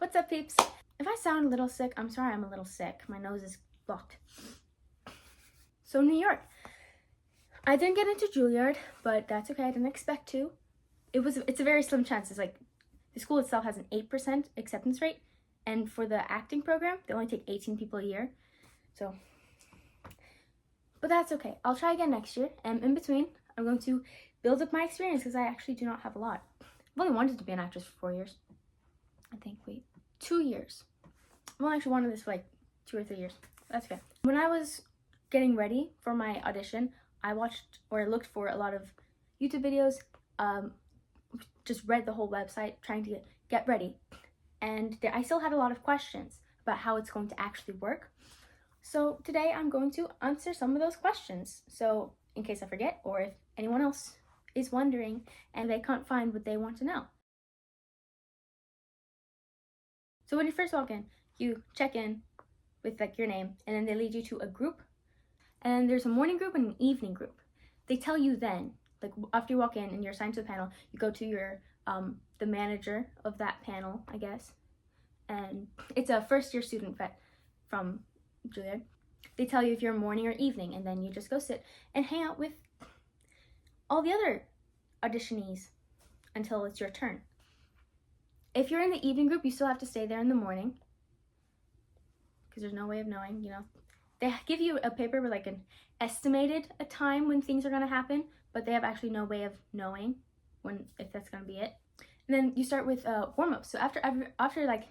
What's up, peeps? If I sound a little sick, I'm sorry I'm a little sick. My nose is blocked. So New York. I didn't get into Juilliard, but that's okay. I didn't expect to. It's a very slim chance. It's like the school itself has an 8% acceptance rate, and for the acting program, they only take 18 people a year. So, but that's okay. I'll try again next year, and in between, I'm going to build up my experience because I actually do not have a lot. I've only wanted to be an actress for 4 years. I think, 2 years. I've only actually wanted this for like 2 or 3 years. That's okay. When I was getting ready for my audition, I watched or looked for a lot of YouTube videos, just read the whole website trying to get ready. And I still had a lot of questions about how it's going to actually work. So today I'm going to answer some of those questions. So in case I forget, or if anyone else is wondering and they can't find what they want to know. So when you first walk in, you check in with like your name, and then they lead you to a group. And there's a morning group and an evening group. They tell you then, like after you walk in and you're assigned to a panel, you go to your the manager of that panel, I guess. And it's a first year student from Juilliard. They tell you if you're morning or evening, and then you just go sit and hang out with all the other auditionees until it's your turn. If you're in the evening group, you still have to stay there in the morning because there's no way of knowing, you know. They give you a paper with like an estimated a time when things are going to happen, but they have actually no way of knowing if that's going to be it. And then you start with warm-ups. So after like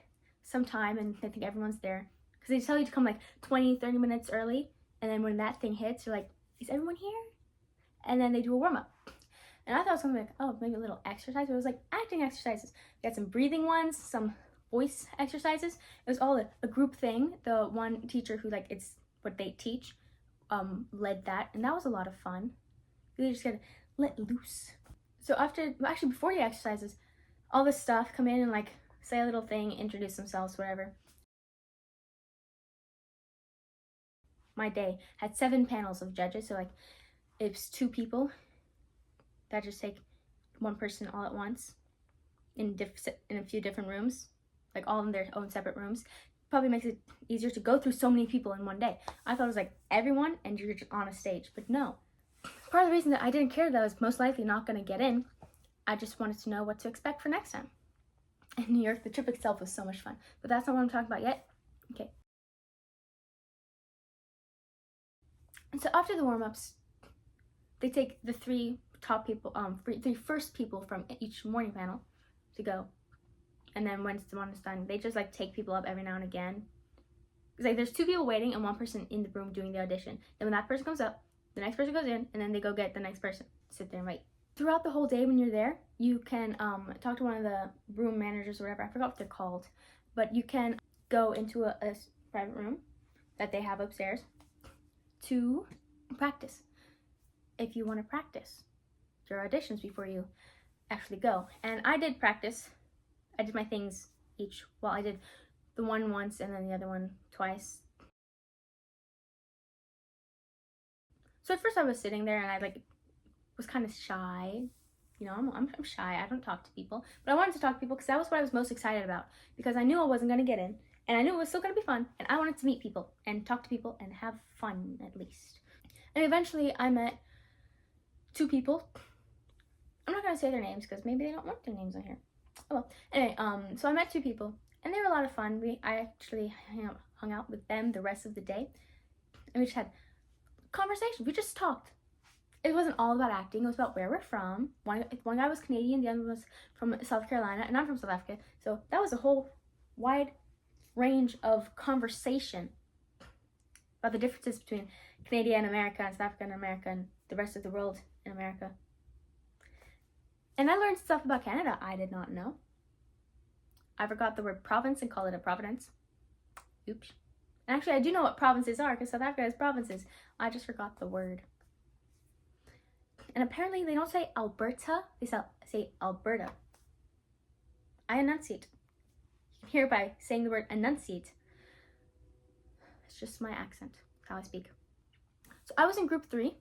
some time, and I think everyone's there, because they tell you to come like 20-30 minutes early, and then when that thing hits, you're like, is everyone here? And then they do a warm-up. And I thought it was something like, oh, maybe a little exercise, but it was like acting exercises. We had some breathing ones, some voice exercises. It was all a group thing. The one teacher who like, it's what they teach, led that, and that was a lot of fun. You just gotta let loose. So before the exercises, all this stuff come in and like say a little thing, introduce themselves, whatever. My day had 7 panels of judges, so like it's 2 people that just take one person all at once in a few different rooms, like all in their own separate rooms. Probably makes it easier to go through so many people in one day. I thought it was like everyone and you're just on a stage, but no. Part of the reason that I didn't care that I was most likely not going to get in, I just wanted to know what to expect for next time. In New York, the trip itself was so much fun, but that's not what I'm talking about yet. Okay. And so after the warm-ups, they take the 3 top people, 3 first people from each morning panel to go. And then once the one is done, they just like take people up every now and again. It's like there's 2 people waiting and 1 person in the room doing the audition. Then when that person comes up, the next person goes in, and then they go get the next person, sit there and wait. Throughout the whole day when you're there, you can talk to one of the room managers or whatever. I forgot what they're called. But you can go into a private room that they have upstairs to practice. If you want to practice your auditions before you actually go. And I did practice. I did my things I did the one once and then the other one twice. So at first I was sitting there and I like was kind of shy. You know, I'm shy. I don't talk to people. But I wanted to talk to people because that was what I was most excited about. Because I knew I wasn't going to get in. And I knew it was still going to be fun. And I wanted to meet people and talk to people and have fun at least. And eventually I met 2 people. I'm not going to say their names because maybe they don't want their names on here. Oh well. Anyway, so I met 2 people. And they were a lot of fun. I actually hung out with them the rest of the day. And we just had conversation. We just talked. It wasn't all about acting. It was about where we're from. One guy was Canadian, the other was from South Carolina, and I'm from South Africa. So that was a whole wide range of conversation about the differences between Canada and America, and South Africa and America, and the rest of the world in America. And I learned stuff about Canada I did not know. I forgot the word province and called it a providence. Oops. And actually, I do know what provinces are because South Africa has provinces. I just forgot the word. And apparently they don't say Alberta, they say Alberta. I enunciate. You can hear by saying the word enunciate. It's just my accent, how I speak. So I was in group 3,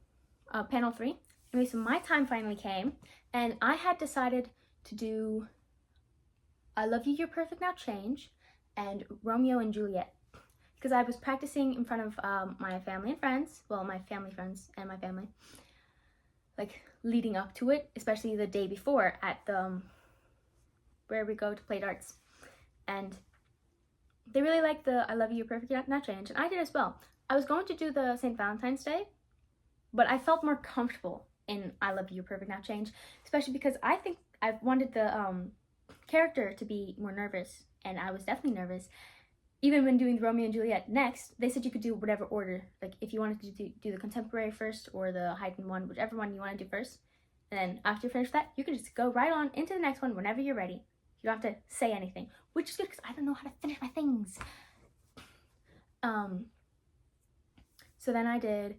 panel 3. Anyway, so my time finally came, and I had decided to do I Love You, You're Perfect Now Change, and Romeo and Juliet, because I was practicing in front of my family and friends, well, my family friends and my family, like leading up to it, especially the day before at the where we go to play darts. And they really liked the I Love You, You're Perfect Not Change, and I did as well. I was going to do the St. Valentine's Day, but I felt more comfortable in I Love You, You're Perfect Not Change, especially because I think I wanted the character to be more nervous, and I was definitely nervous. Even when doing the Romeo and Juliet next, they said you could do whatever order, like if you wanted to do the contemporary first or the heightened one, whichever one you want to do first. And then after you finish that, you can just go right on into the next one whenever you're ready. You don't have to say anything, which is good because I don't know how to finish my things. So then I did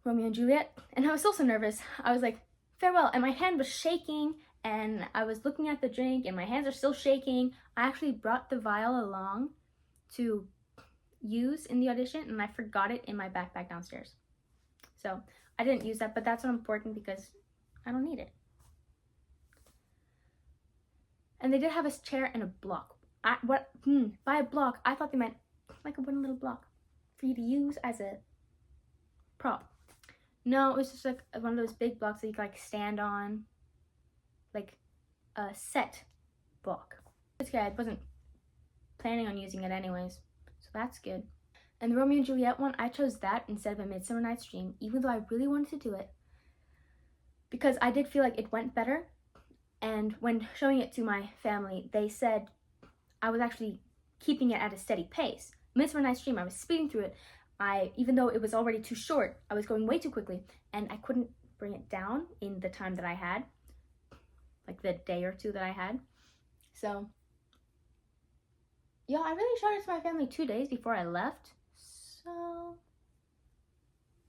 Romeo and Juliet, and I was still so nervous. I was like, farewell, and my hand was shaking, and I was looking at the drink, and my hands are still shaking. I actually brought the vial along to use in the audition, and I forgot it in my backpack downstairs. So I didn't use that, but that's not important because I don't need it. And they did have a chair and a block. By a block, I thought they meant like a wooden little block for you to use as a prop. No, it was just like one of those big blocks that you could like stand on, like a set block. It's okay, I wasn't planning on using it anyways, so that's good. And the Romeo and Juliet one, I chose that instead of A Midsummer Night's Dream, even though I really wanted to do it, because I did feel like it went better. And when showing it to my family, they said I was actually keeping it at a steady pace. Midsummer Night's Dream, I was speeding through it. Even though it was already too short, I was going way too quickly, and I couldn't bring it down in the time that I had, like the day or two that I had. So yeah, I really showed it to my family 2 days before I left. So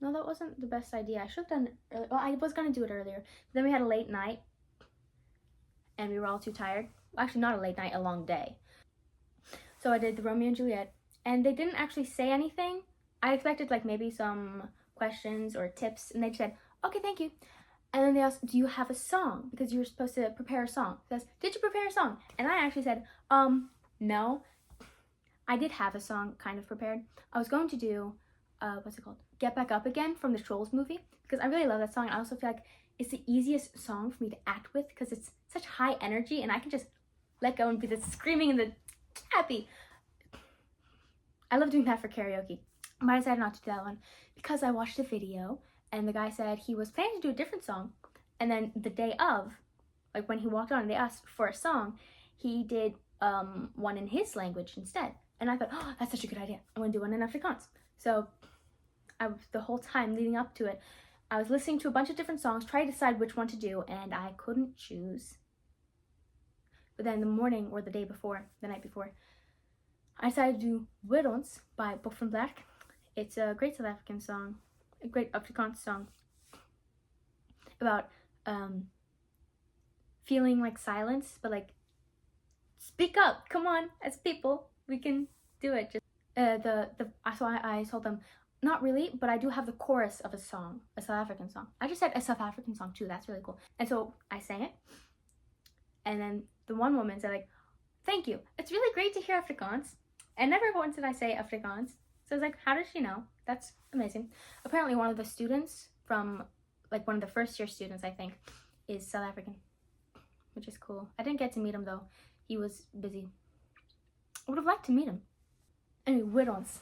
no, that wasn't the best idea. I should have done it earlier. Well, I was gonna do it earlier, but then we had a late night, and we were all too tired. Well, actually, not a late night, a long day. So I did the Romeo and Juliet, and they didn't actually say anything. I expected like maybe some questions or tips, and they just said, okay, thank you. And then they asked, do you have a song? Because you were supposed to prepare a song. It says, did you prepare a song? And I actually said, no. I did have a song kind of prepared. I was going to do, what's it called? Get Back Up Again from the Trolls movie, because I really love that song. I also feel like it's the easiest song for me to act with because it's such high energy, and I can just let go and be the screaming and the happy. I love doing that for karaoke. But I decided not to do that one because I watched a video and the guy said he was planning to do a different song, and then the day of, like when he walked on and they asked for a song, he did one in his language instead. And I thought, oh, that's such a good idea. I'm gonna do one in Afrikaans. So the whole time leading up to it, I was listening to a bunch of different songs, trying to decide which one to do, and I couldn't choose. But then the morning or the day before, the night before, I decided to do Werons by Bob van Black. It's a great South African song, a great Afrikaans song about feeling like silence, but like speak up, come on, as people, we can do it. Just so I told them, not really, but I do have the chorus of a song, a South African song. I just said a South African song too, that's really cool. And so I sang it, and then the one woman said like, thank you, it's really great to hear Afrikaans. And never once did I say Afrikaans. So I was like, how does she know? That's amazing. Apparently one of the students from, like one of the first year students, I think, is South African, which is cool. I didn't get to meet him though. He was busy. I would have liked to meet him. Anyway, Werons.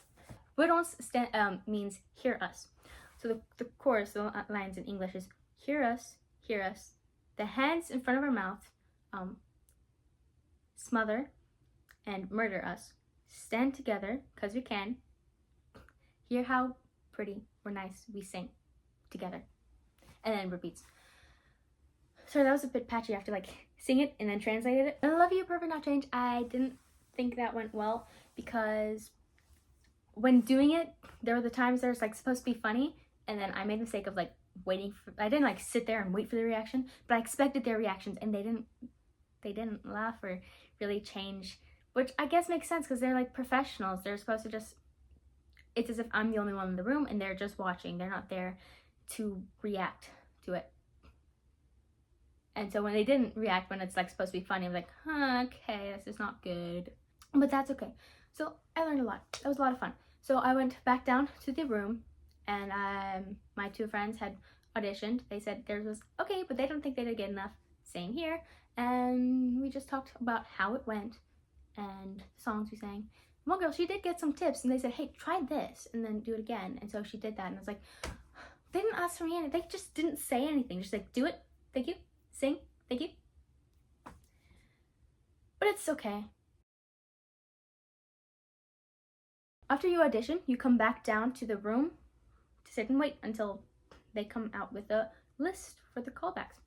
Werons means hear us. So the chorus, the lines in English is hear us, the hands in front of our mouth, smother and murder us. Stand together, cause we can. Hear how pretty or nice we sing together. And then repeats. Sorry, that was a bit patchy. I have to like sing it and then translate it. I Love You, Perfect Not Change. I didn't think that went well because when doing it, there were the times there was like supposed to be funny, and then I made the mistake of like waiting for, I didn't like sit there and wait for the reaction, but I expected their reactions, and they didn't laugh or really change, which I guess makes sense because they're like professionals. They're supposed to just, it's as if I'm the only one in the room and they're just watching. They're not there to react to it. And so when they didn't react when it's like supposed to be funny, I'm like, huh, okay, this is not good. but that's okay. So I learned a lot. That was a lot of fun. So I went back down to the room, and my two friends had auditioned. They said theirs was okay, but they don't think they did good enough. Same here. And we just talked about how it went and the songs we sang. One girl, she did get some tips, and they said, hey, try this and then do it again. And so she did that, and I was like, they didn't ask for me anything. They just didn't say anything. Just like, do it, thank you, sing, thank you. But it's okay. After you audition, you come back down to the room to sit and wait until they come out with a list for the callbacks.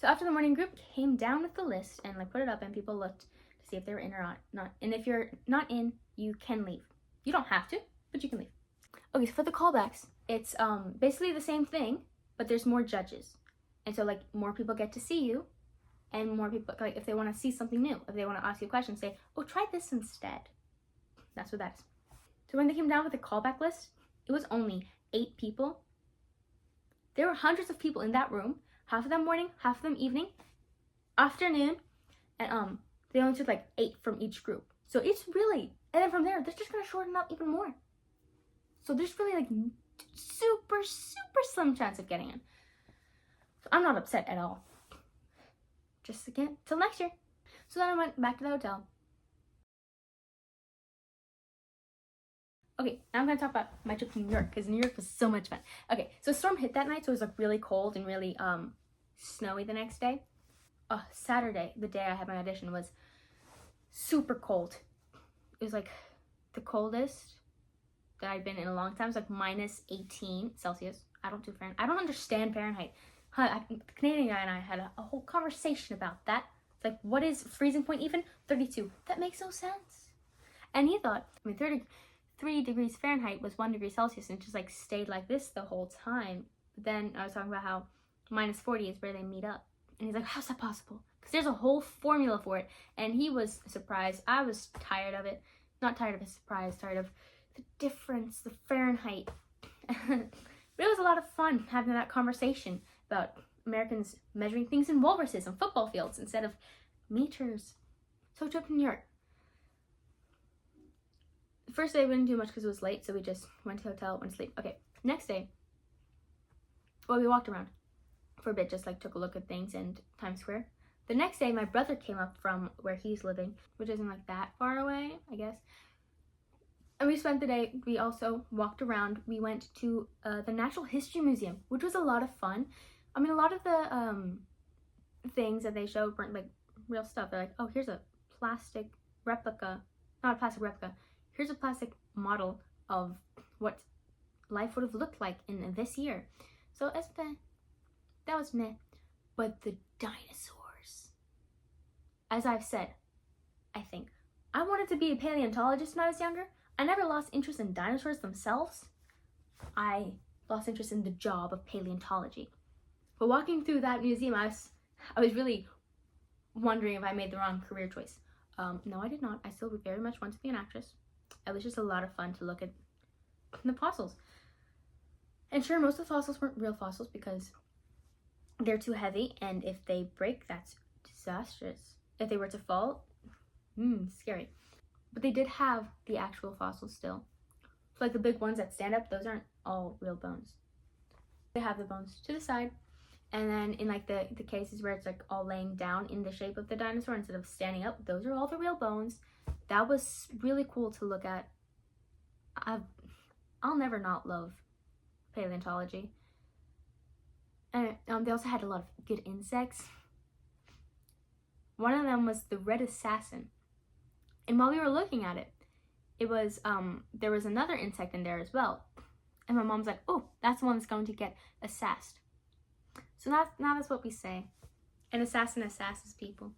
So after the morning group came down with the list and like put it up, and people looked to see if they were in or not. And if you're not in, you can leave. You don't have to, but you can leave. Okay, so for the callbacks, it's basically the same thing, but there's more judges. And so like more people get to see you, and more people, like if they want to see something new, if they want to ask you a question, say, oh, try this instead. That's what that is. So when they came down with the callback list, it was only 8 people. There were hundreds of people in that room, half of them morning, half of them evening, afternoon, and they only took like 8 from each group. So it's really, and then from there, they're just gonna shorten up even more. So there's really like super, super slim chance of getting in. So I'm not upset at all. Just again, till next year. So then I went back to the hotel. Okay, now I'm gonna talk about my trip to New York, because New York was so much fun. Okay, so a storm hit that night, so it was like really cold and really snowy the next day. Saturday, the day I had my audition, was super cold. It was like the coldest that I'd been in a long time. It was like minus 18 Celsius. I don't do Fahrenheit. I don't understand Fahrenheit. The Canadian guy and I had a whole conversation about that. It's like, what is freezing point even? 32. That makes no sense. And he thought, 33 degrees Fahrenheit was 1 degree Celsius, and just like stayed like this the whole time. But then I was talking about how minus 40 is where they meet up. And he's like, how's that possible? Because there's a whole formula for it. And he was surprised. I was tired of it. Not tired of his surprise, tired of the difference, the Fahrenheit. But it was a lot of fun having that conversation about Americans measuring things in walruses on football fields instead of meters. So trip to New York. The first day we didn't do much because it was late, so we just went to the hotel, went to sleep. Okay, next day, well, we walked around for a bit, just like took a look at things in Times Square. The next day, my brother came up from where he's living, which isn't like that far away, I guess. And we spent the day. We also walked around. We went to the Natural History Museum, which was a lot of fun. I mean, a lot of the things that they showed weren't like real stuff. They're like, oh, here's a plastic replica, not a plastic replica. Here's a plastic model of what life would have looked like in this year. So it's meh. That was meh. But the dinosaurs, as I've said, I think, I wanted to be a paleontologist when I was younger. I never lost interest in dinosaurs themselves. I lost interest in the job of paleontology. But walking through that museum, I was really wondering if I made the wrong career choice. No, I did not. I still very much want to be an actress. It was just a lot of fun to look at the fossils. And sure, most of the fossils weren't real fossils because they're too heavy, and if they break, that's disastrous. If they were to fall, scary. But they did have the actual fossils still. So like the big ones that stand up, those aren't all real bones. They have the bones to the side, and then in like the cases where it's like all laying down in the shape of the dinosaur instead of standing up, those are all the real bones. That was really cool to look at. I'll never not love paleontology. And they also had a lot of good insects. One of them was the red assassin. And while we were looking at it, it was there was another insect in there as well. And my mom's like, oh, that's the one that's going to get assassed. So now that's what we say. An assassin assassins people.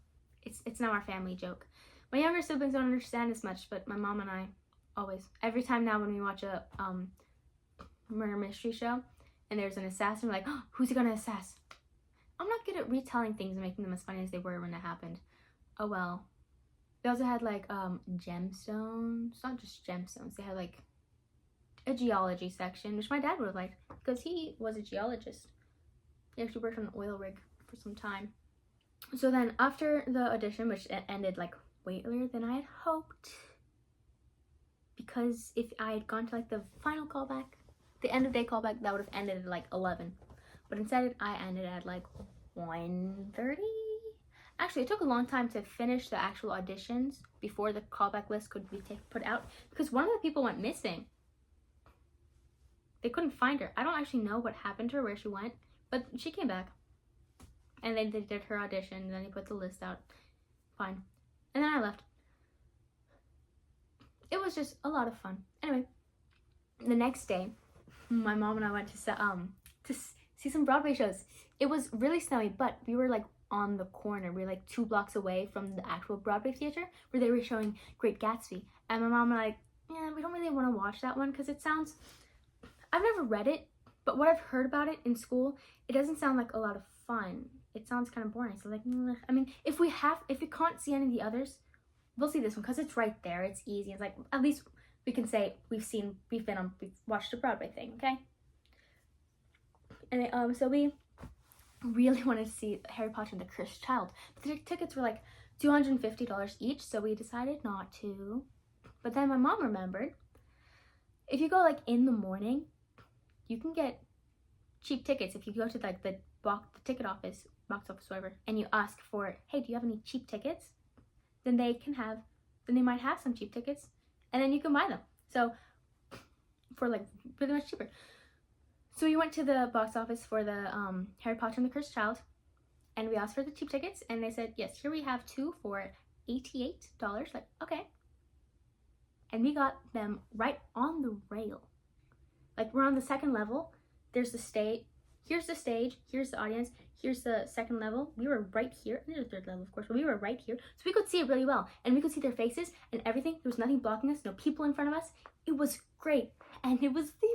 It's now our family joke. My younger siblings don't understand as much, but my mom and I always, every time now when we watch a murder mystery show and there's an assassin, we're like, oh, who's he gonna assass? I'm not good at retelling things and making them as funny as they were when it happened. Oh well. They also had like gemstones, not just gemstones, they had like a geology section, which my dad would have liked because he was a geologist. He actually worked on an oil rig for some time. So then after the audition, which ended like way earlier than I had hoped, because if I had gone to like the final callback, the end of day callback, that would have ended at like 11. But instead, I ended at like 1:30. Actually, it took a long time to finish the actual auditions before the callback list could be put out, because one of the people went missing. They couldn't find her. I don't actually know what happened to her, where she went, but she came back. And then they did her audition, and then they put the list out. Fine. And then I left. It was just a lot of fun. Anyway, the next day, my mom and I went to see some Broadway shows. It was really snowy, but we were like on the corner. We were like 2 blocks away from the actual Broadway theater where they were showing Great Gatsby. And my mom and I, yeah, we don't really want to watch that one because it sounds, I've never read it, but what I've heard about it in school, it doesn't sound like a lot of fun. It sounds kind of boring. So like, I mean, if we can't see any of the others, we'll see this one because it's right there. It's easy. It's like, at least we can say we've watched a Broadway thing, okay? And so we really wanted to see Harry Potter and the Cursed Child. But the tickets were like $250 each, so we decided not to. But then my mom remembered, if you go like in the morning, you can get cheap tickets. If you go to like the ticket office, box office, whatever, and you ask for, hey, do you have any cheap tickets? Then they might have some cheap tickets, and then you can buy them. So for like really much cheaper. So we went to the box office for the Harry Potter and the Cursed Child, and we asked for the cheap tickets, and they said, yes, here we have 2 for $88. Like, okay. And we got them right on the rail. Like, we're on the 2nd level. There's the stage. Here's the stage. Here's the audience. Here's the 2nd level. We were right here. And there's the 3rd level, of course, but we were right here. So we could see it really well. And we could see their faces and everything. There was nothing blocking us. No people in front of us. It was great. And it was the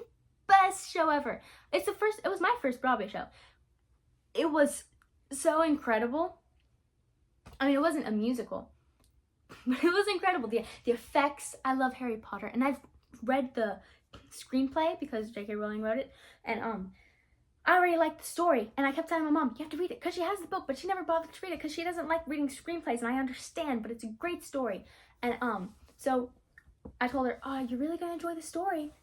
best show ever. It was my first Broadway show. It was so incredible. I mean, it wasn't a musical, but it was incredible. The effects. I love Harry Potter, and I've read the screenplay because J.K. Rowling wrote it, and I already liked the story, and I kept telling my mom, you have to read it, because she has the book, but she never bothered to read it because she doesn't like reading screenplays, and I understand, but it's a great story. And so I told her, oh, you're really gonna enjoy the story.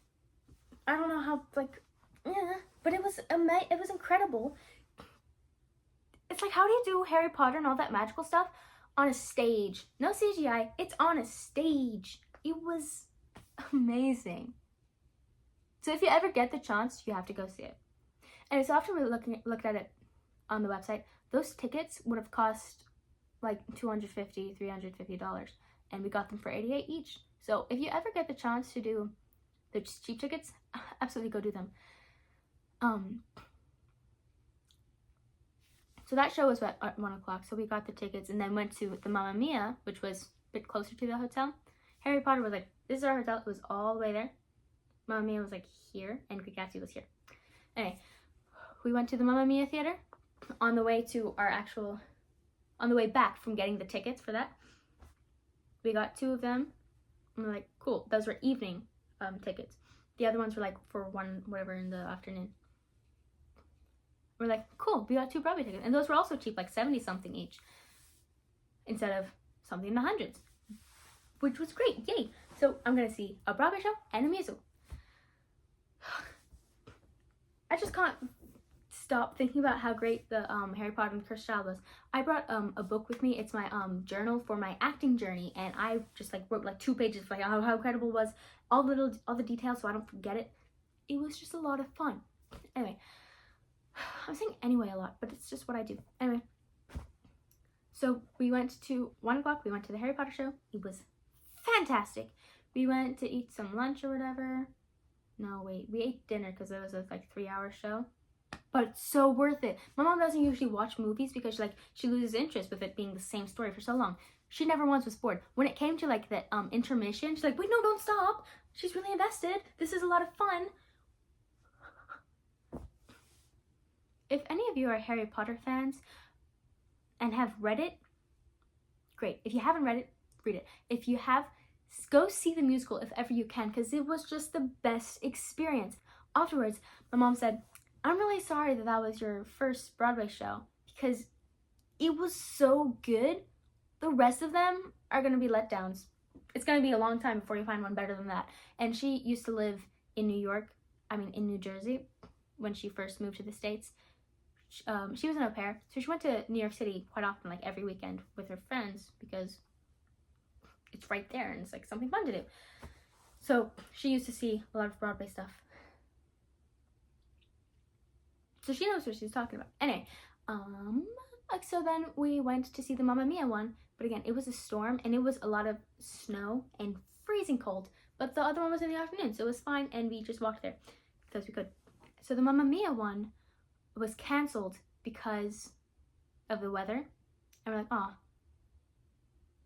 I don't know how, like, yeah, but it was incredible. It's like, how do you do Harry Potter and all that magical stuff on a stage? No CGI, it's on a stage. It was amazing. So if you ever get the chance, you have to go see it. And so after we looked at it on the website, those tickets would have cost like $250, $350, and we got them for $88 each. So if you ever get the chance to do the cheap tickets, absolutely go do them. So that show was at 1 o'clock, so we got the tickets and then went to the Mamma Mia, which was a bit closer to the hotel. Harry Potter was like, this is our hotel. It was all the way there. Mamma Mia was like here, and Great Gatsby was here. Anyway, we went to the Mamma Mia theater on the way back from getting the tickets for that. We got 2 of them, and we're like, cool, those were evening tickets. The other ones were like for 1, whatever, in the afternoon. We're like, cool, we got 2 Broadway tickets. And those were also cheap, like 70 something each, instead of something in the hundreds, which was great, yay. So I'm gonna see a Broadway show and a musical. I just can't stop thinking about how great the Harry Potter and the Cursed Child was. I brought a book with me. It's my journal for my acting journey, and I just like wrote like 2 pages for like how incredible it was, all the details, so I don't forget it. It was just a lot of fun. Anyway, I'm saying anyway a lot, but it's just what I do. Anyway, so we went to 1 o'clock. We went to the Harry Potter show. It was fantastic. We went to eat some lunch or whatever. No, wait, we ate dinner because it was a like 3-hour show. But it's so worth it. My mom doesn't usually watch movies because she loses interest with it being the same story for so long. She never once was bored. When it came to like the intermission, she's like, wait, no, don't stop. She's really invested. This is a lot of fun. If any of you are Harry Potter fans and have read it, great. If you haven't read it, read it. If you have, go see the musical if ever you can, because it was just the best experience. Afterwards, my mom said, I'm really sorry that was your first Broadway show because it was so good. The rest of them are going to be letdowns. It's going to be a long time before you find one better than that. And she used to live in in New Jersey when she first moved to the States. She was an au pair, so she went to New York City quite often, like every weekend with her friends, because it's right there and it's like something fun to do. So she used to see a lot of Broadway stuff. So she knows what she's talking about. Anyway, so then we went to see the Mamma Mia one, but again, it was a storm and it was a lot of snow and freezing cold, but the other one was in the afternoon, so it was fine, and we just walked there because we could. So the Mamma Mia one was canceled because of the weather, and we're like, oh.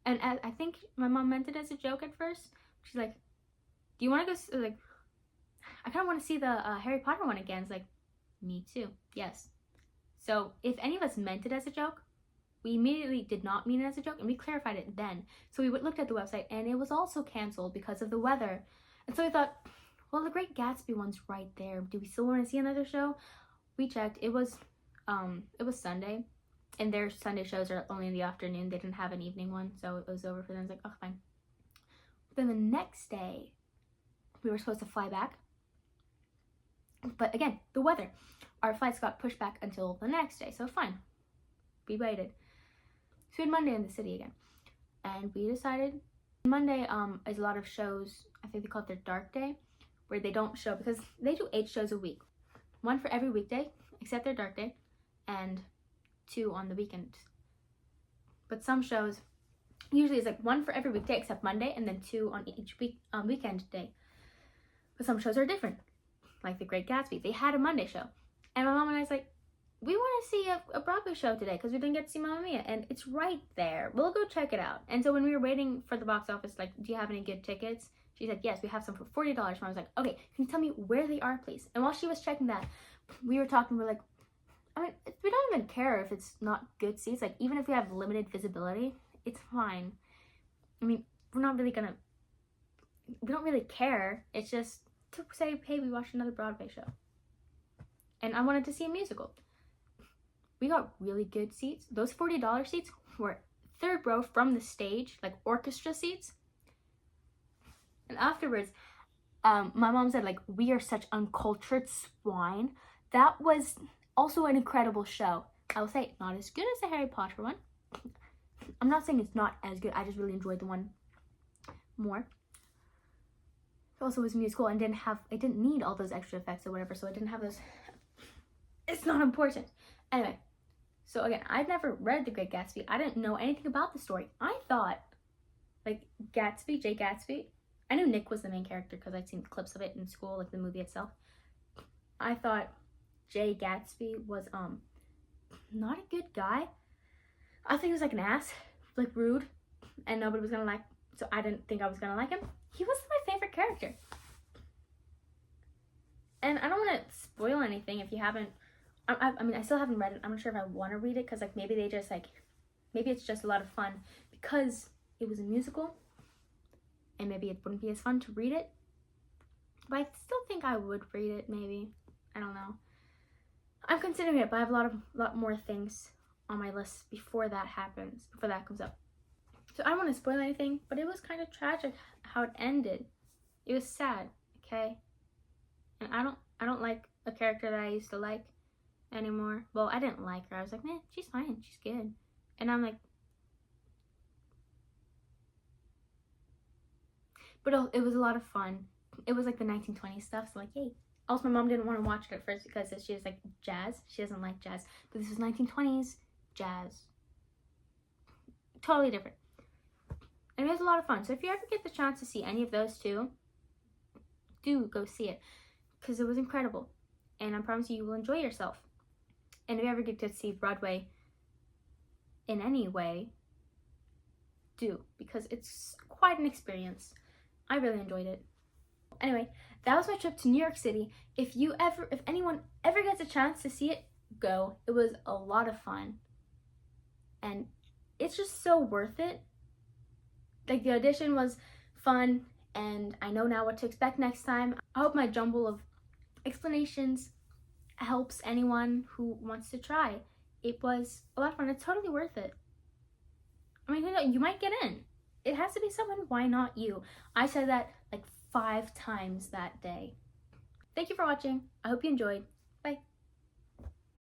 And I think my mom meant it as a joke at first. She's like, do you want to go, like, I kind of want to see the Harry Potter one again. It's like, me too, yes. So if any of us meant it as a joke, we immediately did not mean it as a joke, and we clarified it then. So we looked at the website, and it was also canceled because of the weather. And so we thought, well, the Great Gatsby one's right there. Do we still want to see another show? We checked. It was Sunday, and their Sunday shows are only in the afternoon. They didn't have an evening one, so it was over for them. It's like, oh, fine. Then the next day, we were supposed to fly back. But again, the weather. Our flights got pushed back until the next day, so fine. We waited. So we had Monday in the city again. And we decided Monday is a lot of shows. I think they call it their dark day, where they don't show, because they do 8 shows a week. 1 for every weekday, except their dark day, and 2 on the weekend. But some shows, usually it's like 1 for every weekday except Monday, and then 2 on each weekend day. But some shows are different, like the Great Gatsby. They had a Monday show. And my mom and I was like, we want to see a Broadway show today because we didn't get to see Mamma Mia, and it's right there. We'll go check it out. And so when we were waiting for the box office, like, do you have any good tickets? She said, yes, we have some for $40. And I was like, okay, can you tell me where they are, please? And while she was checking that, we were talking, we're like, I mean, we don't even care if it's not good seats. Like, even if we have limited visibility, it's fine. I mean, we don't really care. It's just to say, hey, we watched another Broadway show. And I wanted to see a musical. We got really good seats. Those $40 seats were 3rd row from the stage, like orchestra seats. And afterwards, my mom said, like, we are such uncultured swine. That was also an incredible show. I will say, not as good as the Harry Potter one. I'm not saying it's not as good. I just really enjoyed the one more. It also was musical and it didn't need all those extra effects or whatever, so I didn't have those. It's not important. Anyway, so again, I've never read The Great Gatsby. I didn't know anything about the story. I thought, like, Gatsby, Jay Gatsby, I knew Nick was the main character because I'd seen clips of it in school, like the movie itself. I thought Jay Gatsby was not a good guy. I think he was like an ass, like rude, and nobody was gonna like. So I didn't think I was gonna like him. He wasn't my favorite character. And I don't want to spoil anything if you haven't. I mean, I still haven't read it. I'm not sure if I want to read it because, like, maybe it's just a lot of fun because it was a musical, and maybe it wouldn't be as fun to read it. But I still think I would read it. Maybe, I don't know. I'm considering it, but I have a lot more things on my list before that comes up. So I don't want to spoil anything, but it was kind of tragic how it ended. It was sad, okay? And I don't like a character that I used to like anymore. Well, I didn't like her. I was like, man, she's fine, she's good. And I'm like, but it was a lot of fun. It was like the 1920s stuff, so like, yay. Also, my mom didn't want to watch it at first because she was like, jazz. She doesn't like jazz. But this was 1920s jazz. Totally different. And it was a lot of fun. So if you ever get the chance to see any of those two, do go see it. Because it was incredible. And I promise you will enjoy yourself. And if you ever get to see Broadway in any way, do. Because it's quite an experience. I really enjoyed it. Anyway, that was my trip to New York City. If anyone ever gets a chance to see it, go. It was a lot of fun. And it's just so worth it. Like, the audition was fun, and I know now what to expect next time. I hope my jumble of explanations helps anyone who wants to try. It was a lot of fun. It's totally worth it. I mean, you might get in. it has to be someone. Why not you? I said that like 5 times that day. Thank you for watching. I hope you enjoyed.